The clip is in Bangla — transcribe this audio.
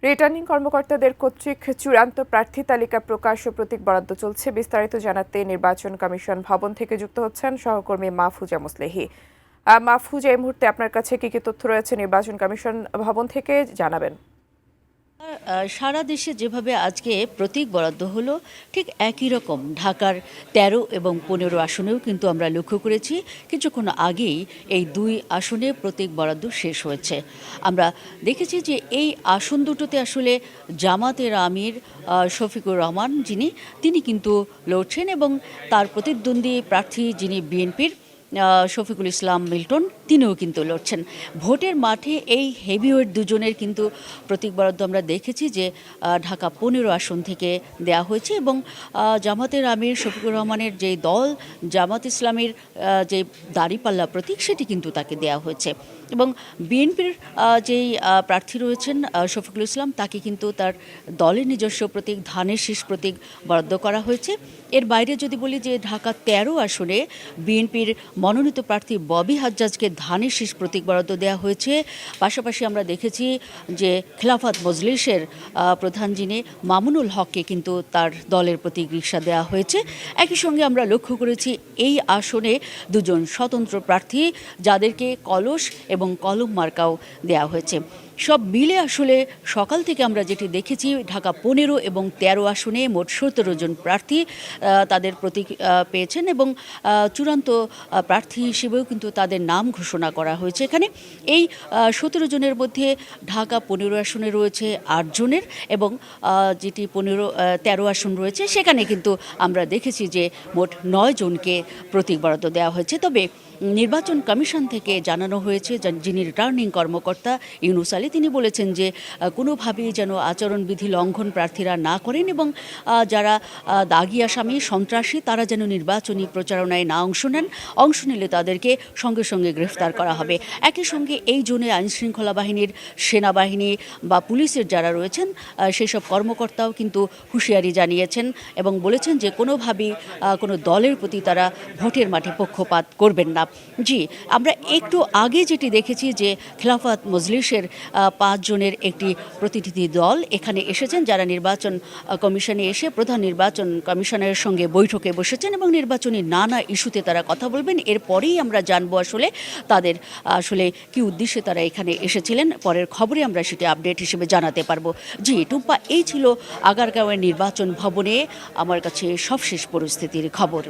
রিটার্নিং কর্মকর্তাদের কর্তৃক চূড়ান্ত প্রার্থী তালিকা প্রকাশ ও প্রতীক বরাদ্দ চলছে। বিস্তারিত জানাতে নির্বাচন কমিশন ভবন থেকে যুক্ত হচ্ছেন সহকর্মী মাহফুজা মুসলেহি। মাহফুজা, এই মুহূর্তে আপনার কাছে কি কি তথ্য রয়েছে নির্বাচন কমিশন ভবন থেকে জানাবেন। সারা দেশে যেভাবে আজকে প্রতীক বরাদ্দ হলো, ঠিক একই রকম ঢাকার ১৩ এবং ১৫ আসনেও কিন্তু আমরা লক্ষ্য করেছি কিছুক্ষণ আগেই এই দুই আসনে প্রতীক বরাদ্দ শেষ হয়েছে। আমরা দেখেছি যে এই আসন দুটোতে আসলে জামাতের আমির শফিকুর রহমান তিনি কিন্তু লড়ছেন এবং তার প্রতিদ্বন্দ্বী প্রার্থী যিনি বিএনপির শফিকুল ইসলাম মিল্টন তিনিও কিন্তু লড়ছেন। ভোটের মাঠে এই হেভিওয়েট দুজনের কিন্তু প্রতীক বরাদ্দ আমরা দেখেছি যে ঢাকা ১৫ আসন থেকে দেয়া হয়েছে এবং জামাতের আমির শফিকুর রহমানের যে দল জামাত ইসলামের যে দাঁড়িপাল্লা প্রতীক সেটি কিন্তু তাকে দেয়া হয়েছে এবং বিএনপির যেই প্রার্থী রয়েছেন শফিকুল ইসলাম তাকে কিন্তু তার দলের নিজস্ব প্রতীক ধানের শীষ প্রতীক বরাদ্দ করা হয়েছে। এর বাইরে যদি বলি যে ঢাকা ১৩ আসনে বিএনপির মনোনীত প্রার্থী ববি হাজ্জাজকে ধানের শীষ প্রতীক বরাদ্দ দেওয়া হয়েছে। পাশাপাশি আমরা দেখেছি যে খেলাফত মজলিসের প্রধান যিনি মামুনুল হককে কিন্তু তার দলের প্রতীক রিকশা দেওয়া হয়েছে। একই সঙ্গে আমরা লক্ষ্য করেছি এই আসনে দুজন স্বতন্ত্র প্রার্থী যাদেরকে কলস এবং কলম মার্কাও দেওয়া হয়েছে। সব মিলে আসলে সকাল থেকে আমরা যেটি দেখেছি ঢাকা ১৫ এবং ১৩ আসনে মোট ১৭ জন প্রার্থী তাদের প্রতীক পেয়েছেন এবং চূড়ান্ত প্রার্থী হিসেবেও কিন্তু তাদের নাম ঘোষণা করা হয়েছে। এখানে এই ১৭ জনের মধ্যে ঢাকা ১৫ আসনে রয়েছে ৮ জনের এবং যেটি ১৩ আসন রয়েছে সেখানে কিন্তু আমরা দেখেছি যে মোট ৯ জনকে প্রতীক বরাদ্দ দেওয়া হয়েছে। তবে নির্বাচন কমিশন থেকে জানানো হয়েছে যিনি রিটার্নিং কর্মকর্তা ইউনুস আলী তিনি বলেছেন যে কোনোভাবেই যেন আচরণবিধি লঙ্ঘন প্রার্থীরা না করেন এবং যারা দাগী আসামি সন্ত্রাসী তারা যেন নির্বাচনী প্রচারণায় না অংশ নিলে তাদেরকে সঙ্গে সঙ্গে গ্রেফতার করা হবে। একই সঙ্গে এই জোনে আইনশৃঙ্খলা বাহিনীর সেনাবাহিনী বা পুলিশের যারা রয়েছেন সেসব কর্মকর্তাও কিন্তু হুঁশিয়ারি জানিয়েছেন এবং বলেছেন যে কোনোভাবেই কোনো দলের প্রতি তারা ভোটের মাঠে পক্ষপাত করবেন না। জি, আমরা একটু আগে যেটি দেখেছি যে খেলাফত মজলিসের ৫ জনের একটি প্রতিনিধি দল এখানে এসেছেন যারা নির্বাচন কমিশনে এসে প্রধান নির্বাচন কমিশনের সঙ্গে বৈঠকে বসেছেন এবং নির্বাচনী নানা ইস্যুতে তারা কথা বলবেন। এরপরেই আমরা জানবো আসলে তাদের আসলে কি উদ্দেশ্যে তারা এখানে এসেছিলেন। পরের খবরে আমরা সেটি আপডেট হিসেবে জানাতে পারবো। জি টুম্পা, এই ছিল আগারগাঁওয়ের নির্বাচন ভবনে আমার কাছে সবশেষ পরিস্থিতির খবর।